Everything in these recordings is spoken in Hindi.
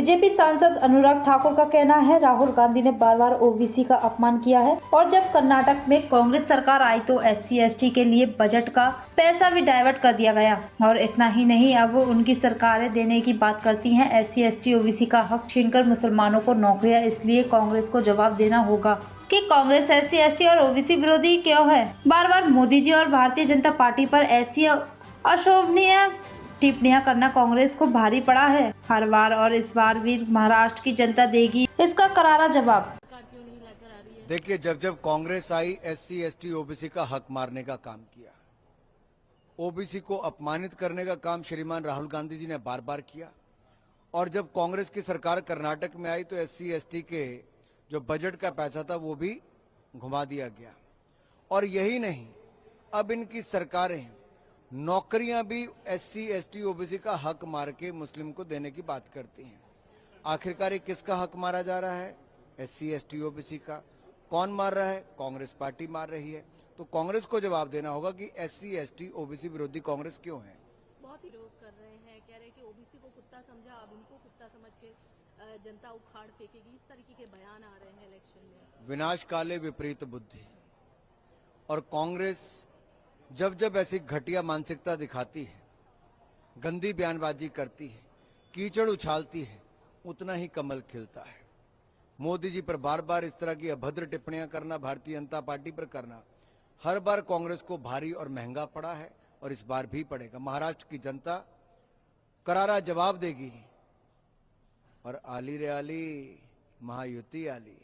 बीजेपी सांसद अनुराग ठाकुर का कहना है, राहुल गांधी ने बार बार ओबीसी का अपमान किया है और जब कर्नाटक में कांग्रेस सरकार आई तो SC/ST के लिए बजट का पैसा भी डाइवर्ट कर दिया गया। और इतना ही नहीं, अब उनकी सरकारें देने की बात करती हैं SC/ST ओबीसी का हक छीनकर मुसलमानों को नौकरियां। इसलिए कांग्रेस को जवाब देना होगा कि कांग्रेस SC/ST और ओबीसी विरोधी क्यों है। बार बार मोदी जी और भारतीय जनता पार्टी पर ऐसी अशोभनीय टिप्पणियां करना कांग्रेस को भारी पड़ा है हर बार, और इस बार भी महाराष्ट्र की जनता देगी इसका करारा जवाब। देखिए, जब जब कांग्रेस आई SC/ST ओबीसी का हक मारने का काम किया, ओबीसी को अपमानित करने का काम श्रीमान राहुल गांधी जी ने बार बार किया। और जब कांग्रेस की सरकार कर्नाटक में आई तो SC/ST के जो बजट का पैसा था वो भी घुमा दिया गया। और यही नहीं, अब इनकी सरकारें नौकरियां भी SC/ST ओबीसी का हक मार के मुस्लिम को देने की बात करती हैं। आखिरकार ये किसका हक मारा जा रहा है? SC/ST ओबीसी का। कौन मार रहा है? कांग्रेस पार्टी मार रही है। तो कांग्रेस को जवाब देना होगा कि SC/ST ओबीसी विरोधी कांग्रेस क्यों है। बहुत ही विरोध कर रहे हैं, कह रहे हैं कि ओबीसी को कुत्ता समझा, अब इनको कुत्ता समझ के जनता उखाड़ फेंकेगी। इस तरीके के बयान आ रहे हैं इलेक्शन में। विनाश काले विपरीत बुद्धि। और कांग्रेस जब जब ऐसी घटिया मानसिकता दिखाती है, गंदी बयानबाजी करती है, कीचड़ उछालती है, उतना ही कमल खिलता है। मोदी जी पर बार बार इस तरह की अभद्र टिप्पणियां करना, भारतीय जनता पार्टी पर करना, हर बार कांग्रेस को भारी और महंगा पड़ा है और इस बार भी पड़ेगा। महाराष्ट्र की जनता करारा जवाब देगी। और आली रे आली, महायुति आली।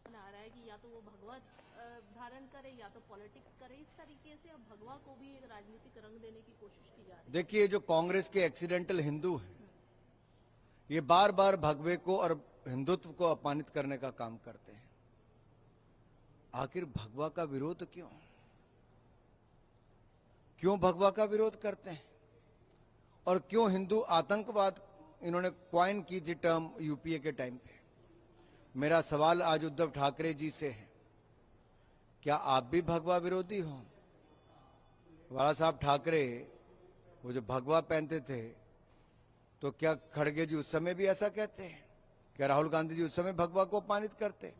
आ रहा है कि या तो वो भगवा धारण करे या तो पॉलिटिक्स करे। इस तरीके से अब भगवा को भी एक राजनीतिक रंग देने की कोशिश की जा रही है। देखिए, जो कांग्रेस के एक्सीडेंटल हिंदू हैं, ये बार बार भगवे को और हिंदुत्व को अपमानित करने का काम करते हैं। आखिर भगवा का विरोध क्यों? क्यों भगवा का विरोध करते हैं? और क्यों हिंदू आतंकवाद इन्होंने क्वाइन की थी टर्म यूपीए के टाइम पे। मेरा सवाल आज उद्धव ठाकरे जी से है, क्या आप भी भगवा विरोधी हो? बाला साहब ठाकरे वो जो भगवा पहनते थे, तो क्या खड़गे जी उस समय भी ऐसा कहते हैं? क्या राहुल गांधी जी उस समय भगवा को अपमानित करते?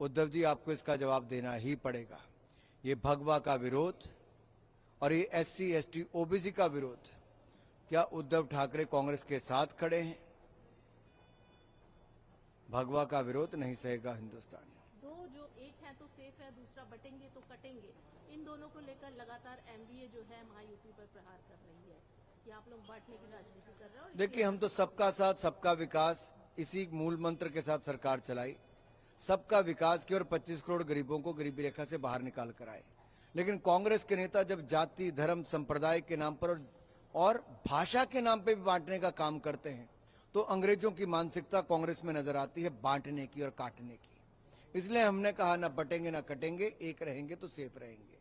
उद्धव जी, आपको इसका जवाब देना ही पड़ेगा। ये भगवा का विरोध और ये SC/ST ओबीसी का विरोध, क्या उद्धव ठाकरे कांग्रेस के साथ खड़े हैं? भगवा का विरोध नहीं सहेगा हिंदुस्तान। दो जो एक है तो सेफ है, दूसरा बटेंगे तो कटेंगे। इन दोनों को लेकर लगातार MDA जो है महायुति पर प्रहार कर रही है कि आप लोग बांटने की राजनीति कर रहे हो। देखिए, हम तो सबका साथ सबका विकास इसी मूल मंत्र के साथ सरकार चलाई। सबका विकास की और 25 करोड़ गरीबों को गरीबी रेखा से बाहर निकाल कर आए। लेकिन कांग्रेस के नेता जब जाति, धर्म, संप्रदाय के नाम पर और भाषा के नाम पे भी बांटने का काम करते हैं, तो अंग्रेजों की मानसिकता कांग्रेस में नजर आती है, बांटने की और काटने की। इसलिए हमने कहा, ना बटेंगे ना कटेंगे, एक रहेंगे तो सेफ रहेंगे।